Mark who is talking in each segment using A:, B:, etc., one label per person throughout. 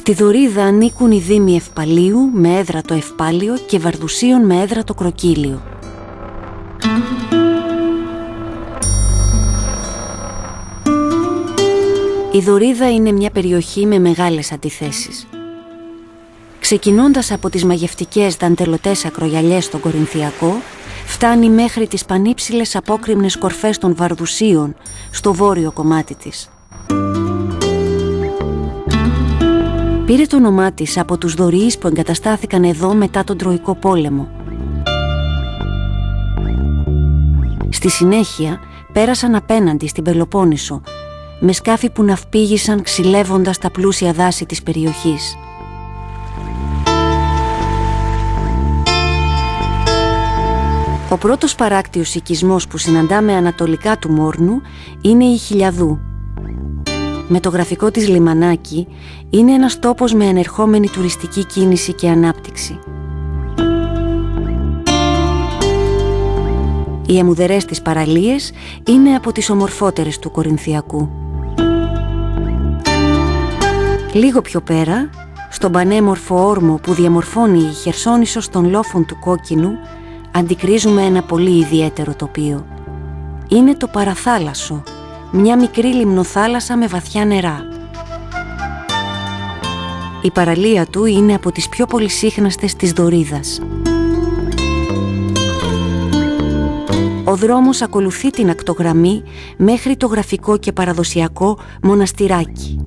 A: Στη Δωρίδα ανήκουν οι δήμοι Ευπαλίου με έδρα το Ευπάλιο και Βαρδουσίων με έδρα το Κροκύλιο. Η Δωρίδα είναι μια περιοχή με μεγάλες αντιθέσεις. Ξεκινώντας από τις μαγευτικές δαντελωτές ακρογιαλιές στον Κορινθιακό, φτάνει μέχρι τις πανύψηλες απόκρημνες κορφές των Βαρδουσίων στο βόρειο κομμάτι της. Πήρε το όνομά της από τους Δωρείς που εγκαταστάθηκαν εδώ μετά τον Τροϊκό Πόλεμο. Στη συνέχεια πέρασαν απέναντι στην Πελοπόννησο με σκάφη που ναυπήγησαν ξυλεύοντας τα πλούσια δάση της περιοχής. Ο πρώτος παράκτιος οικισμός που συναντάμε ανατολικά του Μόρνου είναι η Χιλιαδού. Με το γραφικό της λιμανάκι είναι ένας τόπος με ανερχόμενη τουριστική κίνηση και ανάπτυξη. Οι αμμουδερές της παραλίες είναι από τις ομορφότερες του Κορινθιακού. Λίγο πιο πέρα, στον πανέμορφο όρμο που διαμορφώνει η Χερσόνησος των λόφων του Κόκκινου, αντικρίζουμε ένα πολύ ιδιαίτερο τοπίο. Είναι το Παραθάλασσο, μια μικρή λιμνοθάλασσα με βαθιά νερά. Η παραλία του είναι από τις πιο πολυσύχναστες της Δωρίδας. Ο δρόμος ακολουθεί την ακτογραμμή μέχρι το γραφικό και παραδοσιακό μοναστηράκι.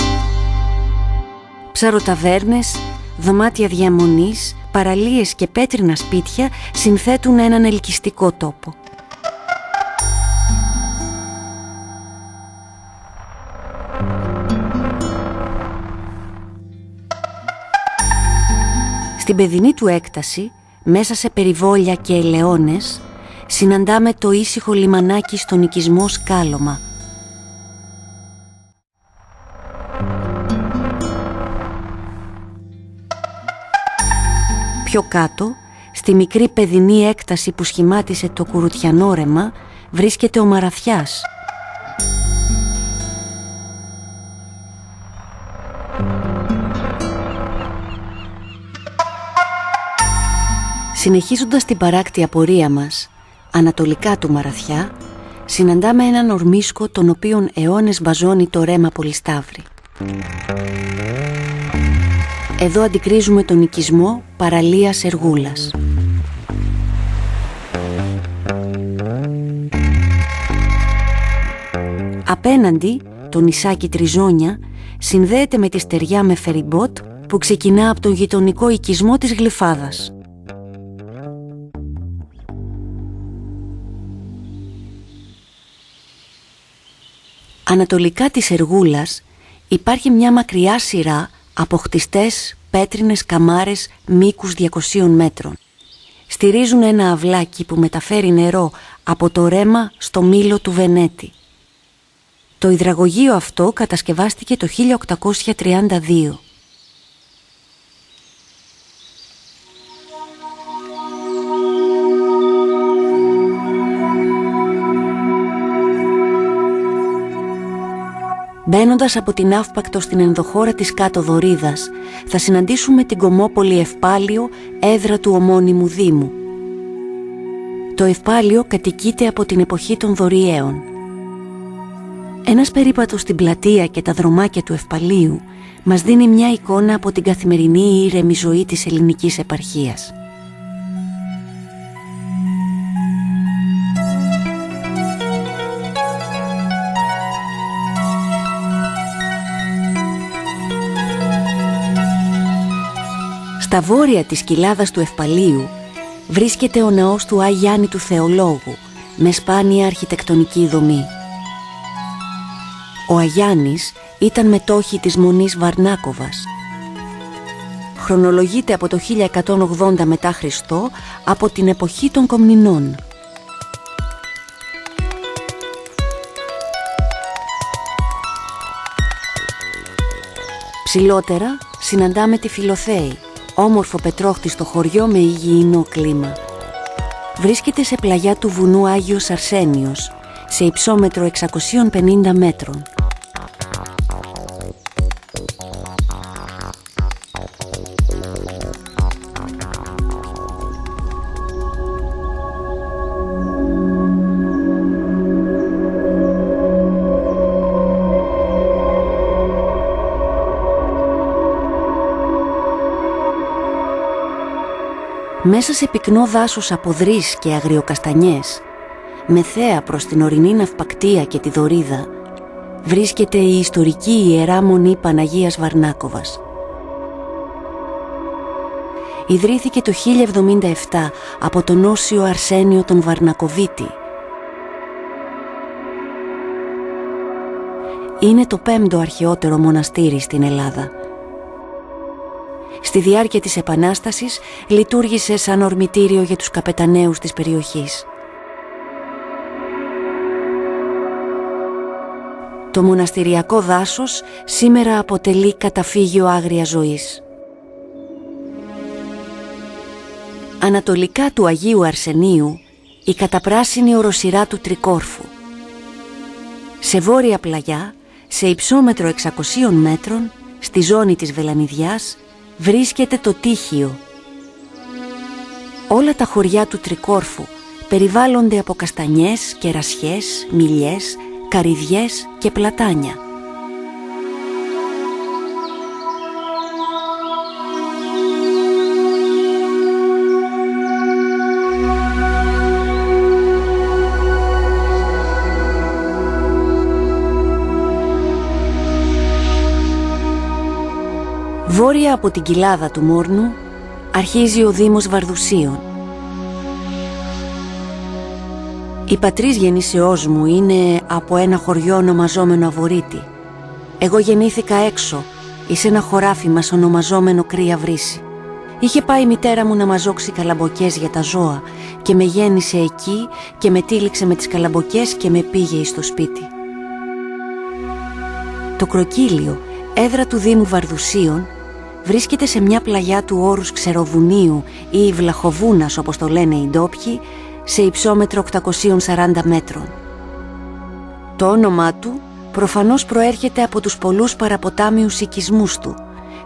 A: Ψαροταβέρνες, δωμάτια διαμονής, παραλίες και πέτρινα σπίτια συνθέτουν έναν ελκυστικό τόπο. Στην παιδινή του έκταση, μέσα σε περιβόλια και ελαιώνες, συναντάμε το ήσυχο λιμανάκι στον οικισμό Σκάλωμα. Πιο κάτω, στη μικρή παιδινή έκταση που σχημάτισε το Κουρουτιανόρεμα, βρίσκεται ο Μαραθιάς. Συνεχίζοντας την παράκτια πορεία μας, ανατολικά του Μαραθιά, συναντάμε έναν ορμίσκο τον οποίον αιώνες βαζώνει το ρέμα Πολυσταύρη. Εδώ αντικρίζουμε τον οικισμό Παραλίας Εργούλας. Απέναντι, το νησάκι Τριζόνια συνδέεται με τη στεριά με φεριμπότ που ξεκινά από τον γειτονικό οικισμό της Γλυφάδας. Ανατολικά της Εργούλας υπάρχει μια μακριά σειρά από χτιστές πέτρινες καμάρες μήκους 200 μέτρων. Στηρίζουν ένα αυλάκι που μεταφέρει νερό από το ρέμα στο Μήλο του Βενέτη. Το υδραγωγείο αυτό κατασκευάστηκε το 1832. Μπαίνοντας από την Αύπακτο στην ενδοχώρα της Κάτω Δωρίδας, θα συναντήσουμε την κομμόπολη Ευπάλιο, έδρα του ομώνυμου δήμου. Το Ευπάλιο κατοικείται από την εποχή των Δωριαίων. Ένας περίπατος στην πλατεία και τα δρομάκια του Ευπαλίου μας δίνει μια εικόνα από την καθημερινή ήρεμη ζωή της ελληνικής επαρχίας. Στα βόρεια της κοιλάδας του Ευπαλίου βρίσκεται ο ναός του Άι Γιάννη του Θεολόγου με σπάνια αρχιτεκτονική δομή. Ο Αγιάννης ήταν μετόχη της Μονής Βαρνάκοβας. Χρονολογείται από το 1180 μετά Χριστό, από την εποχή των Κομνηνών. Ψηλότερα συναντάμε τη Φιλοθέη, όμορφο πετρόχτιστο χωριό με υγιεινό κλίμα. Βρίσκεται σε πλαγιά του βουνού Άγιος Αρσένιος, σε υψόμετρο 650 μέτρων. Μέσα σε πυκνό δάσος από δρύς και αγριοκαστανιές, με θέα προς την ορεινή Ναυπακτία και τη Δωρίδα, βρίσκεται η ιστορική Ιερά Μονή Παναγίας Βαρνάκοβας. Ιδρύθηκε το 1077 από τον Όσιο Αρσένιο τον Βαρνακοβίτη. Είναι το 5ο αρχαιότερο μοναστήρι στην Ελλάδα. Στη διάρκεια της Επανάστασης λειτουργήσε σαν ορμητήριο για τους καπεταναίους της περιοχής. Το μοναστηριακό δάσος σήμερα αποτελεί καταφύγιο άγριας ζωής. Ανατολικά του Αγίου Αρσενίου, η καταπράσινη οροσειρά του Τρικόρφου. Σε βόρεια πλαγιά, σε υψόμετρο 600 μέτρων, στη ζώνη της Βελανιδιάς, βρίσκεται το Τύχιο. Όλα τα χωριά του Τρικόρφου περιβάλλονται από καστανιές, κερασιές, μυλιές, καρυδιές και πλατάνια. Βόρεια από την κοιλάδα του Μόρνου αρχίζει ο Δήμος Βαρδουσίων. Η πατρίς γεννήσεώς μου είναι από ένα χωριό ονομαζόμενο Αβορίτη. Εγώ γεννήθηκα έξω, εις ένα χωράφι μας ονομαζόμενο Κρύα Βρύση. Είχε πάει η μητέρα μου να μαζόξει καλαμποκές για τα ζώα και με γέννησε εκεί και με τύλιξε με τις καλαμποκές και με πήγε εις το σπίτι. Το Κροκύλιο, έδρα του Δήμου Βαρδουσίων, βρίσκεται σε μια πλαγιά του όρους Ξεροβουνίου ή Βλαχοβούνας όπως το λένε οι ντόπιοι, σε υψόμετρο 840 μέτρων. Το όνομά του προφανώς προέρχεται από τους πολλούς παραποτάμιους οικισμούς του,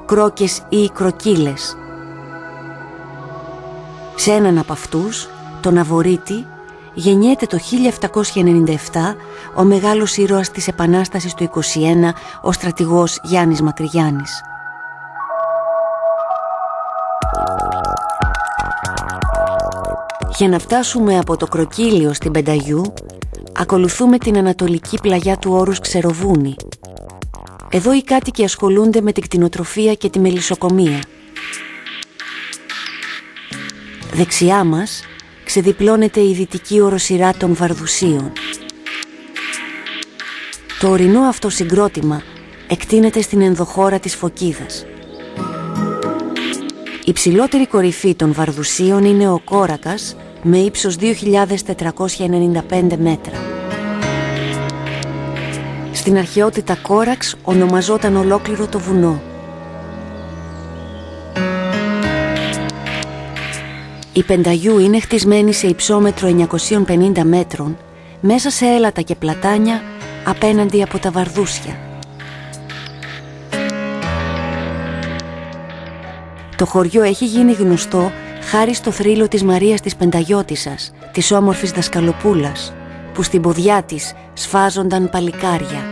A: κρόκες ή κροκύλες. Σε έναν από αυτούς, τον Αβορίτη, γεννιέται το 1797 ο μεγάλος ήρωας της Επανάστασης του 21, ο στρατηγός Γιάννης Μακρυγιάννης. Για να φτάσουμε από το Κροκύλιο στην Πενταγιού, ακολουθούμε την ανατολική πλαγιά του όρους Ξεροβούνη. Εδώ οι κάτοικοι ασχολούνται με την κτηνοτροφία και τη μελισσοκομεία. Δεξιά μας ξεδιπλώνεται η δυτική οροσειρά των Βαρδουσίων. Το ορεινό αυτό συγκρότημα εκτείνεται στην ενδοχώρα της Φωκίδας. Η ψηλότερη κορυφή των Βαρδουσίων είναι ο Κόρακας με ύψος 2.495 μέτρα. Στην αρχαιότητα Κόραξ ονομαζόταν ολόκληρο το βουνό. Η Πενταγιού είναι χτισμένη σε υψόμετρο 950 μέτρων μέσα σε έλατα και πλατάνια απέναντι από τα Βαρδούσια. Το χωριό έχει γίνει γνωστό χάρη στο θρύλο της Μαρίας της Πενταγιώτισσας, της όμορφης δασκαλοπούλας, που στην ποδιά της σφάζονταν παλικάρια.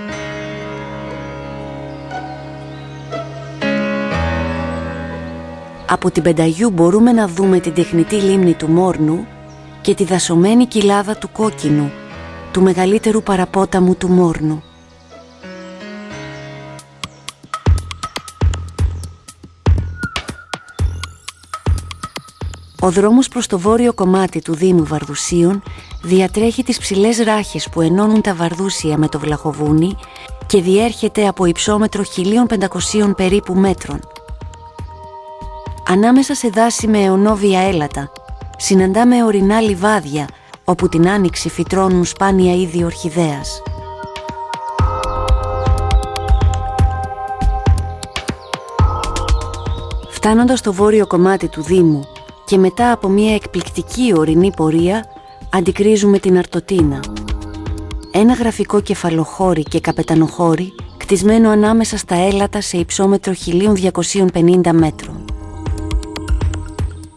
A: Από την Πενταγιού μπορούμε να δούμε την τεχνητή λίμνη του Μόρνου και τη δασωμένη κοιλάδα του Κόκκινου, του μεγαλύτερου παραπόταμου του Μόρνου. Ο δρόμος προς το βόρειο κομμάτι του Δήμου Βαρδουσίων διατρέχει τις ψηλές ράχες που ενώνουν τα Βαρδούσια με το Βλαχοβούνι και διέρχεται από υψόμετρο 1.500 περίπου μέτρων. Ανάμεσα σε δάση με αιωνόβια έλατα συναντάμε ορεινά λιβάδια όπου την άνοιξη φυτρώνουν σπάνια είδη ορχιδέας. Φτάνοντας στο βόρειο κομμάτι του Δήμου και μετά από μια εκπληκτική ορεινή πορεία αντικρίζουμε την Αρτοτίνα. Ένα γραφικό κεφαλοχώρι και καπετανοχώρι κτισμένο ανάμεσα στα έλατα σε υψόμετρο 1.250 μέτρων.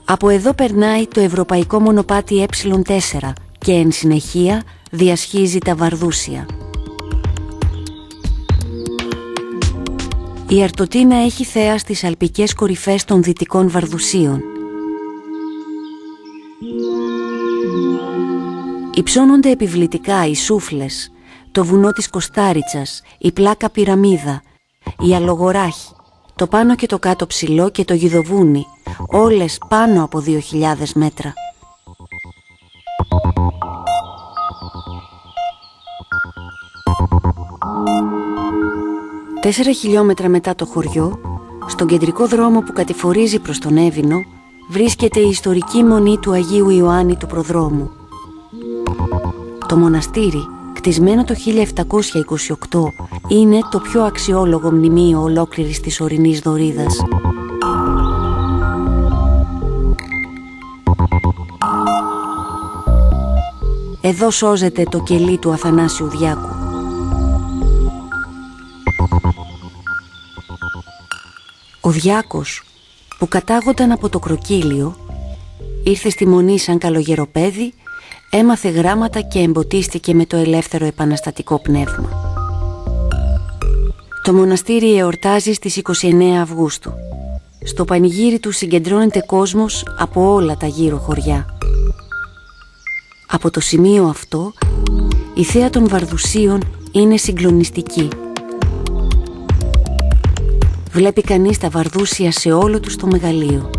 A: Από εδώ περνάει το ευρωπαϊκό μονοπάτι Ε4 και εν συνεχεία διασχίζει τα Βαρδούσια. Η Αρτοτίνα έχει θέα στις αλπικές κορυφές των δυτικών Βαρδουσίων. Υψώνονται επιβλητικά οι Σούφλες, το βουνό της Κοστάριτσας, η πλάκα Πυραμίδα, η Αλογοράχη, το πάνω και το κάτω Ψηλό και το Γιδοβούνι, όλες πάνω από 2.000 μέτρα. Τέσσερα χιλιόμετρα μετά το χωριό, στον κεντρικό δρόμο που κατηφορίζει προς τον Έβινο, βρίσκεται η ιστορική μονή του Αγίου Ιωάννη του Προδρόμου. Το μοναστήρι, κτισμένο το 1728, είναι το πιο αξιόλογο μνημείο ολόκληρης της ορεινής Δωρίδας. Εδώ σώζεται το κελί του Αθανάσιου Διάκου. Ο Διάκος, που κατάγονταν από το Κροκύλιο, ήρθε στη Μονή σαν καλογεροπαίδι, έμαθε γράμματα και εμποτίστηκε με το ελεύθερο επαναστατικό πνεύμα. Το μοναστήρι εορτάζει στις 29 Αυγούστου. Στο πανηγύρι του συγκεντρώνεται κόσμος από όλα τα γύρω χωριά. Από το σημείο αυτό, η θέα των Βαρδουσίων είναι συγκλονιστική. Βλέπει κανείς τα Βαρδούσια σε όλο τους το μεγαλείο.